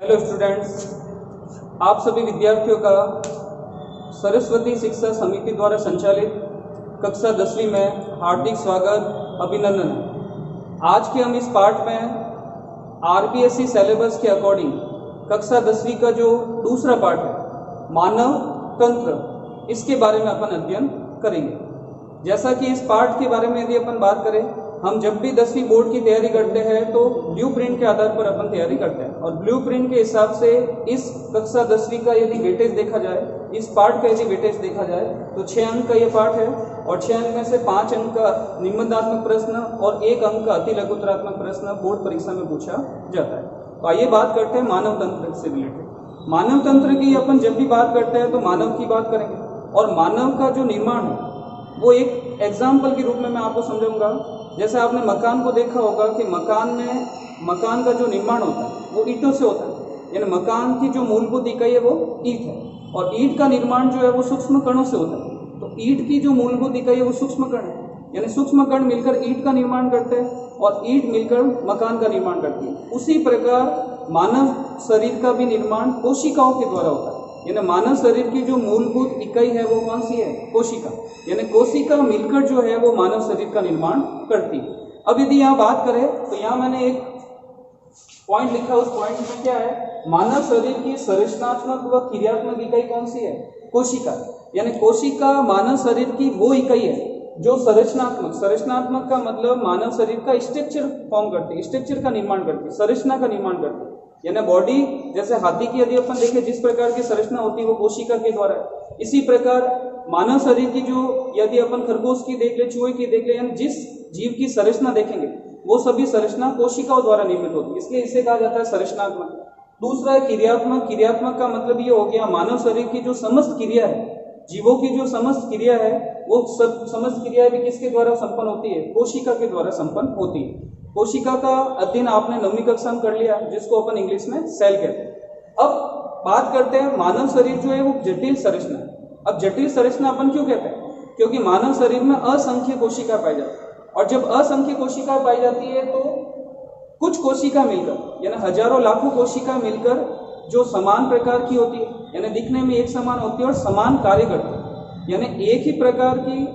Hello students, आप सभी विद्यार्थियों का सरस्वती शिक्षा समिति द्वारा संचालित कक्षा 10वीं में हार्दिक स्वागत, अभिनंदन है। आज के हम इस पाठ में आरबीएसई सिलेबस के अकॉर्डिंग कक्षा 10वीं का जो दूसरा पाठ है मानव तंत्र, इसके बारे में अपन अध्ययन करेंगे। जैसा कि इस पाठ के बारे में यदि अपन बात करें, हम जब भी 10वीं बोर्ड की तैयारी करते हैं तो ब्लूप्रिंट के आधार पर अपन तैयारी करते हैं और ब्लूप्रिंट के हिसाब से इस कक्षा 10वीं का यदि वेटेज देखा जाए, इस पाठ का यदि वेटेज देखा जाए तो 6 अंक का ये पाठ है और 6 अंक में से 5 अंक का निबंधात्मक प्रश्न और 1 अंक का अति लघुत्तरात्मक प्रश्न बोर्ड परीक्षा में पूछा जाता है। तो आइए बात करते हैं मानव तंत्र से रिलेटेड। मानव तंत्र की अपन जब भी बात करते हैं तो मानव की बात करेंगे और मानव का जो निर्माण है वो एक एग्जाम्पल के रूप में मैं आपको समझाऊंगा। जैसे आपने मकान को देखा होगा कि मकान का जो निर्माण होता है वो ईंटों से होता है, यानी मकान की जो मूलभूत इकाई है वो ईंट है और ईंट का निर्माण जो है वो सूक्ष्म कणों से होता है। तो ईंट की जो मूलभूत इकाई है वो सूक्ष्म कण है, यानी सूक्ष्म कण मिलकर ईंट का निर्माण करते हैं और ईंट मिलकर मकान का निर्माण करती है। उसी प्रकार मानव शरीर का भी निर्माण कोशिकाओं के द्वारा होता है, यानी मानव शरीर की जो मूलभूत इकाई है वो कौन सी है? कोशिका, यानी कोशिका मिलकर जो है वो मानव शरीर का निर्माण करती है। अब यदि यहाँ बात करें तो यहाँ मैंने एक पॉइंट लिखा, उस पॉइंट में क्या है? मानव शरीर की संरचनात्मक व क्रियात्मक इकाई कौन सी है? कोशिका, यानी कोशिका मानव शरीर की वो इकाई है जो संरचनात्मक का मतलब मानव शरीर का स्ट्रक्चर फॉर्म करती है, स्ट्रक्चर का निर्माण करती है, संरचना का निर्माण करती है। यानी बॉडी, जैसे हाथी की यदि अपन देखें जिस प्रकार की संरचना होती है वो कोशिका के द्वारा है। इसी प्रकार मानव शरीर की जो यदि अपन खरगोश की देख ले, चूहे की देख ले, यानी जिस जीव की संरचना देखेंगे वो सभी संरचना कोशिकाओं द्वारा निर्मित होती है, इसलिए इसे कहा जाता है संरचनात्मक। दूसरा है क्रियात्मक। क्रियात्मक का मतलब ये हो गया मानव शरीर की जो समस्त क्रिया है, जीवों की जो समस्त क्रिया है वो सब समस्त क्रिया भी किसके द्वारा संपन्न होती है? कोशिका के द्वारा संपन्न होती है। कोशिका का अध्ययन आपने 9वीं कक्षा में कर लिया, जिसको अपन इंग्लिश में सेल कहते हैं। अब बात करते हैं मानव शरीर जो है वो जटिल संरचना है। अब जटिल संरचना अपन क्यों कहते हैं? क्योंकि मानव शरीर में असंख्य कोशिका पाई जाती है और जब असंख्य कोशिका पाई जाती है तो कुछ कोशिका मिलकर, यानी हजारों लाखों कोशिका मिलकर जो समान प्रकार की होती है, यानी दिखने में एक समान होती है और समान कार्य करती है, यानी एक ही प्रकार की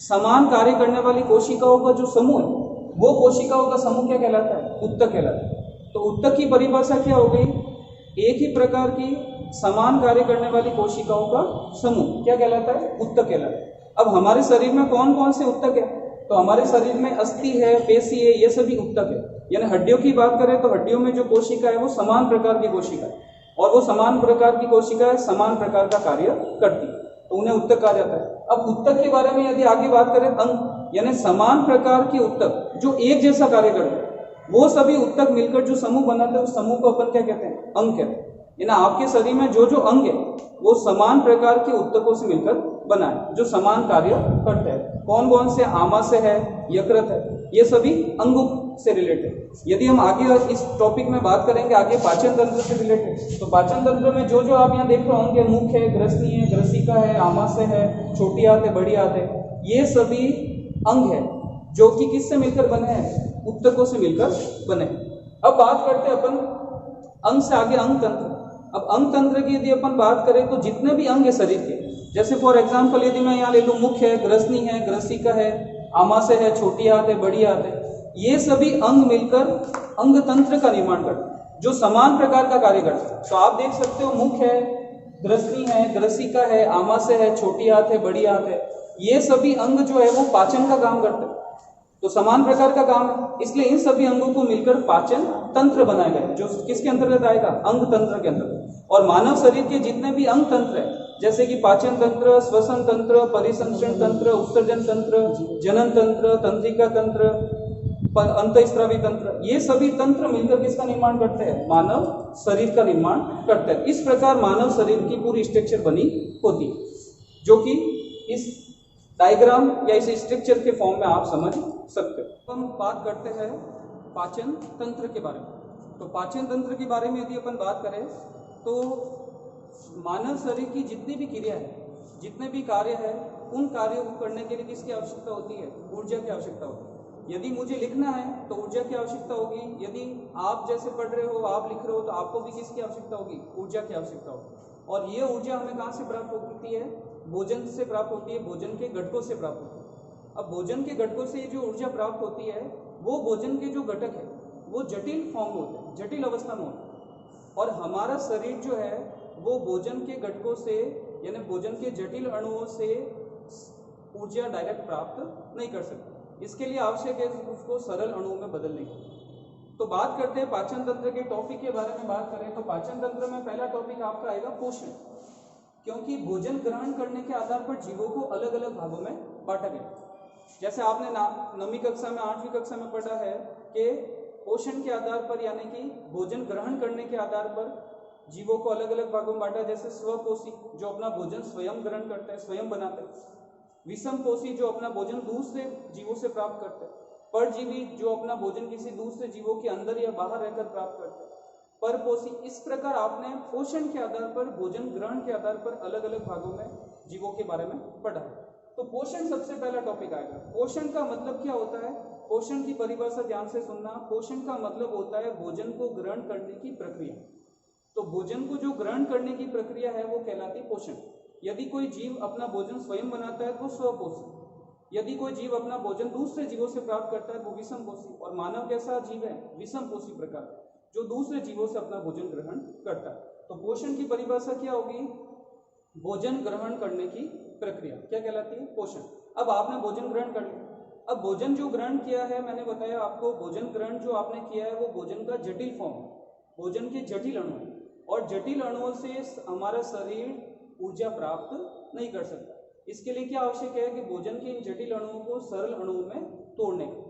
समान कार्य करने वाली कोशिकाओं का जो समूह है वो कोशिकाओं का समूह क्या कहलाता है? उत्तक कहलाता है। तो उत्तक की परिभाषा क्या हो गई? एक ही प्रकार की समान कार्य करने वाली कोशिकाओं का समूह क्या कहलाता है? उत्तक कहलाता है। अब हमारे शरीर में कौन कौन से उत्तक है? तो हमारे शरीर में अस्थि है, पेशी है, ये सभी उत्तक है। यानी हड्डियों की बात करें तो हड्डियों में जो कोशिका है वो समान प्रकार की कोशिका है और वो समान प्रकार की कोशिका है समान प्रकार का कार्य करती है, तो उन्हें उत्तक कहा जाता है। अब उत्तक के बारे में यदि आगे बात करें, अंग, यानी समान प्रकार के उत्तक जो एक जैसा कार्य करते हैं, वो सभी उत्तक मिलकर जो समूह बनाते हैं उस समूह को अपन क्या कहते हैं? अंग कहते हैं। यानी आपके शरीर में जो जो अंग है वो समान प्रकार के उत्तकों से मिलकर बना है जो समान कार्य करते हैं। कौन कौन से? आमाशय है, यकृत है, ये सभी अंगों से रिलेटेड। यदि हम आगे इस टॉपिक में बात करेंगे आगे पाचन तंत्र से रिलेटेड, तो पाचन तंत्र में जो जो आप यहाँ देख रहे होंगे, मुख है, ग्रसनी है, ग्रसिका है, आमाशय है, छोटी आंत है, बड़ी आंत है, ये सभी अंग है जो कि किससे मिलकर बने हैं? उत्तकों से मिलकर बने। अब बात करते हैं अपन अंग से आगे अंग तंत्र। अब अंग तंत्र की यदि अपन बात करें तो जितने भी अंग है शरीर के, जैसे फॉर एग्जांपल यदि मैं यहाँ ले लूँ, मुख है, ग्रसनी है, ग्रसिका है, आमाशय है, छोटी आंत है, बड़ी आंत है, ये सभी अंग मिलकर अंग तंत्र का निर्माण करते हैं जो समान प्रकार का कार्य करते हैं। तो आप देख सकते हो मुख है, ग्रसनी है, ग्रसिका है, आमाशय है, छोटी आंत है, बड़ी आंत है, ये सभी अंग जो है वो पाचन का काम करते हैं, तो समान प्रकार का काम है, इसलिए इन सभी अंगों को मिलकर पाचन तंत्र बनाया गया जो किसके अंतर्गत आएगा? अंग तंत्र के अंतर्गत। और मानव शरीर के जितने भी अंग तंत्र है, जैसे कि पाचन तंत्र, श्वसन तंत्र, परिसंचरण तंत्र, उत्सर्जन तंत्र, जनन तंत्र, तंत्रिका तंत्र, अंतःस्रावी तंत्र, ये सभी तंत्र मिलकर किसका निर्माण करते हैं? मानव शरीर का निर्माण करते हैं। इस प्रकार मानव शरीर की पूरी स्ट्रक्चर बनी होती है, जो कि इस डायग्राम या इस स्ट्रक्चर के फॉर्म में आप समझ सकते हो। हम बात करते हैं पाचन तंत्र के बारे में। तो पाचन तंत्र के बारे में यदि अपन बात करें तो मानव शरीर की जितनी भी क्रिया है, जितने भी कार्य है, उन कार्यों को करने के लिए किसकी आवश्यकता होती है? ऊर्जा की आवश्यकता होती है। यदि मुझे लिखना है तो ऊर्जा की आवश्यकता होगी, यदि आप जैसे पढ़ रहे हो, आप लिख रहे हो, तो आपको भी किसकी आवश्यकता होगी? ऊर्जा की आवश्यकता होगी। और ये ऊर्जा हमें कहाँ से प्राप्त होती है? भोजन से प्राप्त होती है, भोजन के घटकों से प्राप्त होती है। अब भोजन के घटकों से जो ऊर्जा प्राप्त होती है वो भोजन के जो घटक है वो जटिल फॉर्म में होते हैं, जटिल अवस्था में होते हैं। और हमारा शरीर जो है वो भोजन के घटकों से यानी भोजन के जटिल अणुओं से ऊर्जा डायरेक्ट प्राप्त नहीं कर सकता। इसके लिए आवश्यक है उसको सरल अणुओं में बदलने की। तो बात करते हैं पाचन तंत्र के टॉपिक के बारे में बात करें तो पाचन तंत्र में पहला टॉपिक आपका आएगा पोषण, क्योंकि भोजन ग्रहण करने के आधार पर जीवों को अलग अलग भागों में बांटा गया। जैसे आपने 9वीं कक्षा में 8वीं कक्षा में पढ़ा है कि पोषण के आधार पर यानी कि भोजन ग्रहण करने के आधार पर जीवों को अलग अलग भागों में बांटा। जैसे स्वपोषी जो अपना भोजन स्वयं ग्रहण करते हैं, स्वयं बनाते हैं। विषम पोषी जो अपना भोजन दूसरे जीवों से प्राप्त करते हैं। परजीवी जो अपना भोजन किसी दूसरे जीवों के अंदर या बाहर रहकर प्राप्त करते हैं। परपोषी। इस प्रकार आपने पोषण के आधार पर, भोजन ग्रहण के आधार पर अलग अलग भागों में जीवों के बारे में पढ़ा है। तो पोषण सबसे पहला टॉपिक आएगा। पोषण का मतलब क्या होता है? पोषण की परिभाषा ध्यान से सुनना। पोषण का मतलब होता है भोजन को ग्रहण करने की प्रक्रिया। तो भोजन को जो ग्रहण करने की प्रक्रिया है वो कहलाती पोषण। यदि कोई जीव अपना भोजन स्वयं बनाता है तो स्वपोषी। यदि कोई जीव अपना भोजन दूसरे जीवों से प्राप्त करता है वो विषम पोषी। और मानव कैसा जीव है? विषम पोषी प्रकार, जो दूसरे जीवों से अपना भोजन ग्रहण करता है। तो पोषण की परिभाषा क्या होगी? भोजन ग्रहण करने की प्रक्रिया क्या कहलाती है? पोषण। अब आपने भोजन ग्रहण कर लिया। अब भोजन जो ग्रहण किया है, मैंने बताया आपको, भोजन ग्रहण जो आपने किया है वो भोजन का जटिल फॉर्म, भोजन के जटिल अणु, और जटिल अणुओं से हमारा शरीर ऊर्जा प्राप्त नहीं कर सकता। इसके लिए क्या आवश्यक है कि भोजन के इन जटिल अणुओं को सरल अणुओं में तोड़ने का।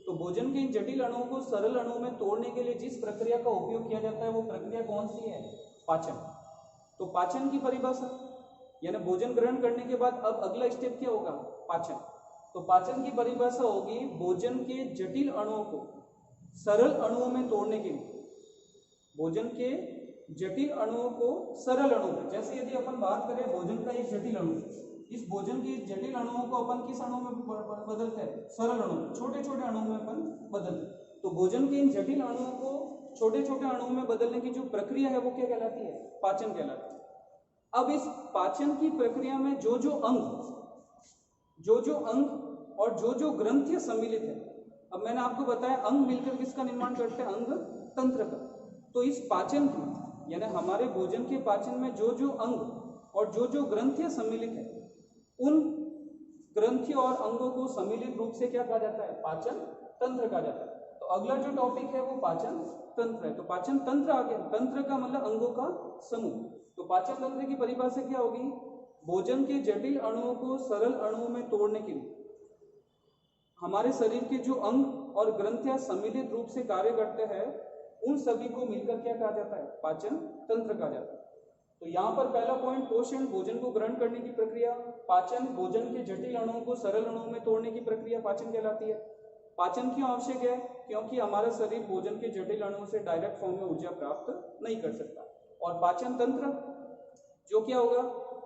तो भोजन के इन जटिल अणुओं को सरल अणुओं में तोड़ने के लिए जिस प्रक्रिया का उपयोग किया जाता है वो प्रक्रिया कौन सी है? पाचन। तो पाचन की परिभाषा यानी भोजन ग्रहण करने के बाद अब अगला स्टेप क्या होगा? पाचन। तो पाचन की परिभाषा होगी भोजन के जटिल अणुओं को सरल अणुओं में तोड़ने के लिए, भोजन के जटिल अणुओं को सरल अणुओं में। जैसे यदि अपन बात करें भोजन का एक जटिल अणु, इस भोजन के जटिल अणुओं को अपन किस अणु में बदलते हैं? सरल अणु, छोटे छोटे अणुओं में अपन बदलते हैं। तो भोजन के इन जटिल अणुओं को छोटे छोटे अणुओं में बदलने की जो प्रक्रिया है वो क्या कहलाती है? पाचन कहलाती है। अब इस पाचन की प्रक्रिया में जो जो अंग और जो जो ग्रंथियां सम्मिलित है, अब मैंने आपको बताया अंग मिलकर किसका निर्माण करते हैं? अंग तंत्र का। तो इस पाचन की यानी हमारे भोजन के पाचन में जो जो अंग और जो जो ग्रंथियां सम्मिलित है, उन ग्रंथियों और अंगों को सम्मिलित रूप से क्या कहा जाता है? पाचन तंत्र कहा जाता है। तो अगला जो टॉपिक है वो पाचन तंत्र है। तो पाचन तंत्र आ गया, तंत्र का मतलब अंगों का समूह। तो पाचन तंत्र की परिभाषा क्या होगी? भोजन के जटिल अणुओं को सरल अणुओं में तोड़ने के लिए हमारे शरीर के जो अंग और ग्रंथियां सम्मिलित रूप से कार्य करते हैं, उन सभी को मिलकर क्या कहा जाता है? पाचन तंत्र कहा जाता है। तो यहाँ पर पहला पॉइंट पोषण, भोजन को ग्रहण करने की प्रक्रिया। पाचन, भोजन के जटिल अणुओं को सरल अणुओं में तोड़ने की प्रक्रिया पाचन कहलाती है। पाचन क्यों आवश्यक है? क्योंकि हमारा शरीर भोजन के जटिल अणुओं से डायरेक्ट फॉर्म में ऊर्जा प्राप्त नहीं कर सकता। और पाचन तंत्र जो क्या होगा?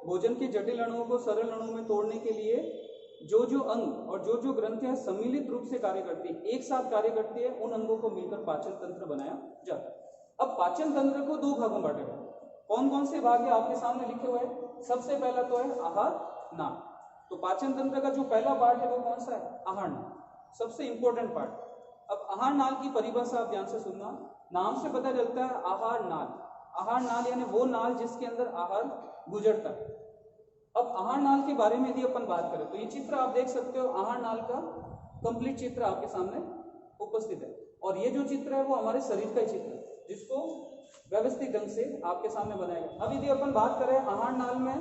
भोजन के जटिल अणुओं को सरल अणुओं में तोड़ने के लिए जो जो अंग और जो जो ग्रंथियां सम्मिलित रूप से कार्य करती है, एक साथ कार्य करती है, उन अंगों को मिलकर पाचन तंत्र बनाया जाता है। अब पाचन तंत्र को दो भागों में बांटा गया। कौन कौन से भाग है आपके सामने लिखे हुए हैं? सबसे पहला तो है आहार नाल। तो पाचन तंत्र का जो पहला पार्ट है वो कौन सा है? आहार नाल, सबसे इंपॉर्टेंट पार्ट। अब आहार नाल की परिभाषा आप ध्यान से सुनना। नाम से पता चलता है आहार नाल। आहार नाल यानी वो नाल जिसके अंदर आहार गुजरता है। अब आहार नाल के बारे में यदि अपन बात करें तो ये चित्र आप देख सकते हो, आहार नाल का कंप्लीट चित्र आपके सामने उपस्थित है। और ये जो चित्र है वो हमारे शरीर का ही चित्र है, जिसको व्यवस्थित ढंग से आपके सामने बनाया गया। अब यदि अपन बात करें आहार नाल में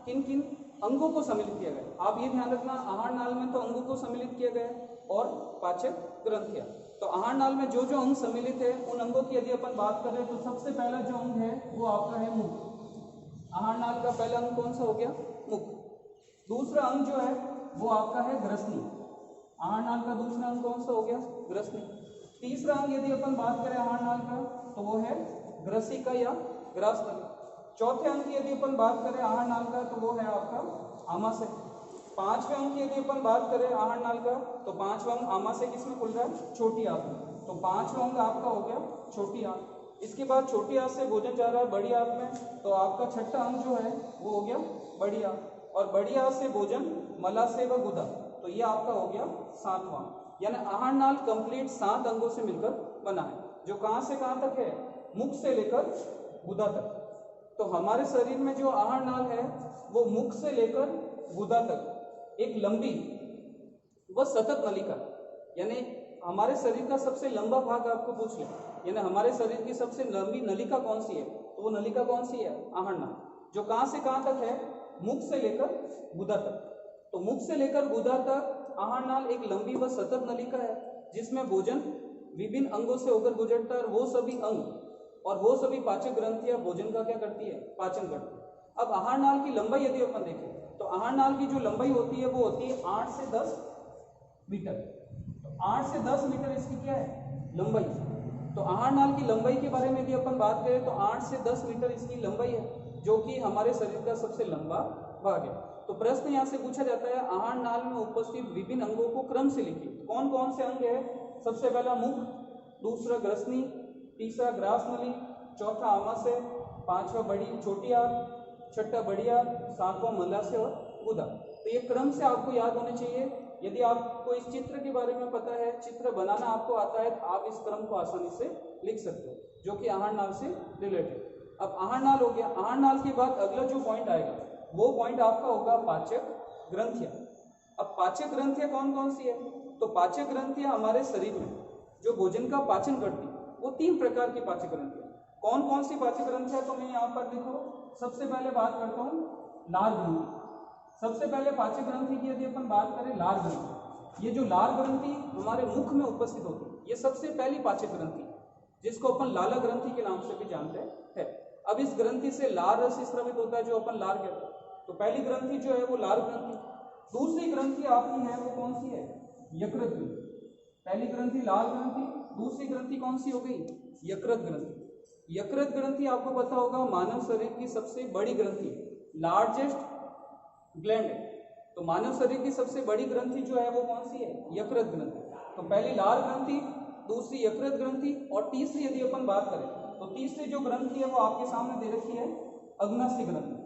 किन किन अंगों को सम्मिलित किया गया, आप ये ध्यान रखना, आहार नाल में तो अंगों को सम्मिलित किया गया और पाचक ग्रंथियां। तो आहार नाल में जो जो अंग सम्मिलित है, उन अंगों की यदि अपन बात करें तो सबसे पहला जो अंग है वो आपका है मुख। आहार नाल का पहला अंग कौन सा हो गया? मुख। दूसरा अंग जो है वो आपका है ग्रसनी। आहार नाल का दूसरा अंग कौन सा हो गया? ग्रसनी। तीसरा अंग यदि अपन बात करें आहार नाल का तो वो है ग्रसिका या ग्रासनली। चौथे अंग की यदि अपन बात करें आहार नाल का तो वो है आपका आमाशय। पांचवें अंग की यदि अपन बात करें आहार नाल का, तो पांचवा अंग आमा से किसमें खुल रहा है? छोटी आंत में। तो पांचवा अंग आपका हो गया छोटी आंत। इसके बाद छोटी आंत से भोजन जा रहा है बड़ी आंत में, तो आपका छठा अंग जो है वो हो गया बड़ी आंत। और बड़ी आंत से भोजन मलाशय व गुदा, तो ये आपका हो गया सातवां। यानी आहार नाल कंप्लीट 7 अंगों से मिलकर बना है, जो कहां से कहां तक है? मुख से लेकर गुदा तक। तो हमारे शरीर में जो आहार नाल है वो मुख से लेकर गुदा तक एक लंबी व सतत नलिका, यानी हमारे शरीर का सबसे लंबा भाग आपको पूछ ले, यानी हमारे शरीर की सबसे लंबी नलिका कौन सी है? तो वो नलिका कौन सी है? आहार नाल, जो कहां से कहां तक है? मुख से लेकर गुदा तक। तो मुख से लेकर गुदा तक आहार नाल एक लंबी व सतत नलिका है, जिसमें भोजन विभिन्न अंगों से होकर गुजरता है। और वो सभी अंग और वो सभी पाचक ग्रंथियां भोजन का क्या करती है? पाचन करती है। अब आहार नाल की लंबाई यदि अपन देखें, तो आहार नाल की जो लंबाई होती है वो होती है 8 से 10 मीटर। तो 8 से 10 मीटर इसकी क्या है? लंबाई। तो आहार नाल की लंबाई के बारे में यदि अपन बात करें तो 8 से 10 मीटर इसकी लंबाई है, जो कि हमारे शरीर का सबसे लंबा भाग है। तो प्रश्न यहाँ से पूछा जाता है, आहार नाल में उपस्थित विभिन्न अंगों को क्रम से लिखिए। कौन कौन से अंग है? सबसे पहला मुख, दूसरा ग्रसनी, तीसरा ग्रास नली, चौथा आमाशय, पांचवा बड़ी छोटी आंत, छठा बड़ी आंत, सातवां मलाशय और गुदा। तो ये क्रम से आपको याद होने चाहिए। यदि आपको इस चित्र के बारे में पता है, चित्र बनाना आपको आता है, तो आप इस क्रम को आसानी से लिख सकते हो, जो कि आहार नाल से रिलेटेड। अब आहार नाल हो गया। आहार नाल के बाद अगला जो पॉइंट आएगा वो पॉइंट आपका होगा पाचक ग्रंथियां। अब पाचक ग्रंथियां कौन कौन सी है? तो पाचक ग्रंथियां हमारे शरीर में जो भोजन का पाचन करती है वो 3 प्रकार की पाचक ग्रंथियां। कौन कौन सी पाचक ग्रंथियां? तो मैं यहाँ पर देखो, सबसे पहले बात करता हूँ लार ग्रंथि। सबसे पहले पाचक ग्रंथि की यदि अपन बात करें, लार ग्रंथि, ये जो लार ग्रंथि हमारे मुख में उपस्थित होती है, ये सबसे पहली पाचक ग्रंथि, जिसको अपन लाला ग्रंथि के नाम से भी जानते हैं। अब इस ग्रंथि से लार रस स्रावित होता है, जो अपन लार कहते हैं। तो पहली ग्रंथि जो है वो लार ग्रंथि। दूसरी ग्रंथि आपकी है वो कौन सी है? यकृत ग्रंथि। पहली ग्रंथि लार ग्रंथि, दूसरी ग्रंथि कौन सी हो गई? यकृत ग्रंथि। यकृत ग्रंथि आपको पता होगा मानव शरीर की सबसे बड़ी ग्रंथि, लार्जेस्ट ग्लैंड है। तो मानव शरीर की सबसे बड़ी ग्रंथि जो है वो कौन सी है? यकृत ग्रंथि। तो पहली लार ग्रंथि, दूसरी यकृत ग्रंथि, और तीसरी यदि अपन बात करें तो तीसरी जो ग्रंथि है वो आपके सामने दे रखी है, अग्नाशय ग्रंथि।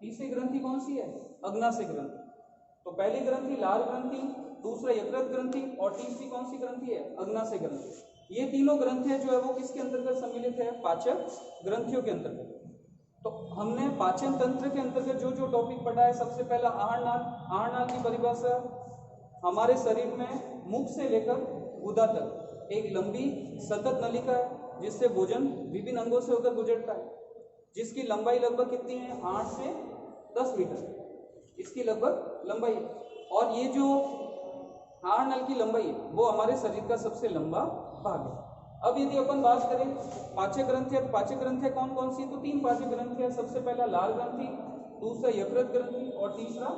तीसरी ग्रंथि कौन सी है? अग्नाशय ग्रंथि। तो पहली ग्रंथि लार ग्रंथि, दूसरा यकृत ग्रंथि, और तीसरी कौन सी ग्रंथि है? अग्नाशय ग्रंथि। ये तीनों ग्रंथियां जो है वो किसके अंतर्गत सम्मिलित है? पाचक ग्रंथियों के अंतर्गत। तो हमने पाचन तंत्र के अंतर्गत जो जो टॉपिक पढ़ा है, सबसे पहला आहार नाल। आहार नाल की परिभाषा, हमारे शरीर में मुख से लेकर गुदा तक एक लंबी सतत नलिका है, जिससे भोजन विभिन्न अंगों से होकर गुजरता है, जिसकी लंबाई लगभग कितनी है? 8 से 10 मीटर इसकी लगभग लंबाई है। और ये जो आहार नल की लंबाई है वो हमारे शरीर का सबसे लंबा भाग है। अब यदि अपन बात करें पाचक ग्रंथियां, तो पाचक ग्रंथियां कौन कौन सी? तो 3 पाचक ग्रंथियां। सबसे पहला लार ग्रंथि, दूसरा यकृत ग्रंथि, और तीसरा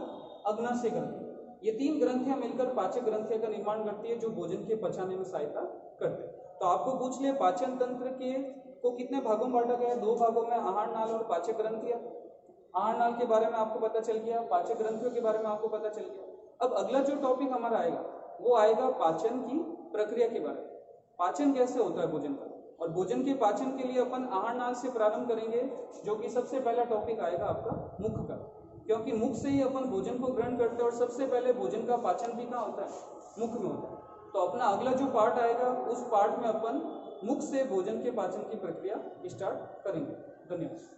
अग्नाशय ग्रंथि। ये 3 ग्रंथियां मिलकर पाचक ग्रंथियां का निर्माण करती है, जो भोजन के पचाने में सहायता करते हैं। तो आपको पूछ ले, पाचन तंत्र के को कितने भागों में बांटा गया है? 2 भागों में, आहार नाल और पाचक ग्रंथियां। आहार नाल के बारे में आपको पता चल गया, पाचक ग्रंथियों के बारे में आपको पता चल गया। अब अगला जो टॉपिक हमारा आएगा वो आएगा पाचन की प्रक्रिया के बारे में। पाचन कैसे होता है भोजन का, और भोजन के पाचन के लिए अपन आहार नाल से प्रारंभ करेंगे, जो कि सबसे पहला टॉपिक आएगा आपका मुख का, क्योंकि मुख से ही अपन भोजन को ग्रहण करते हैं, और सबसे पहले भोजन का पाचन भी कहाँ होता है? मुख में होता है। तो अपना अगला जो पार्ट आएगा उस पार्ट में अपन मुख से भोजन के पाचन की प्रक्रिया स्टार्ट करेंगे। धन्यवाद।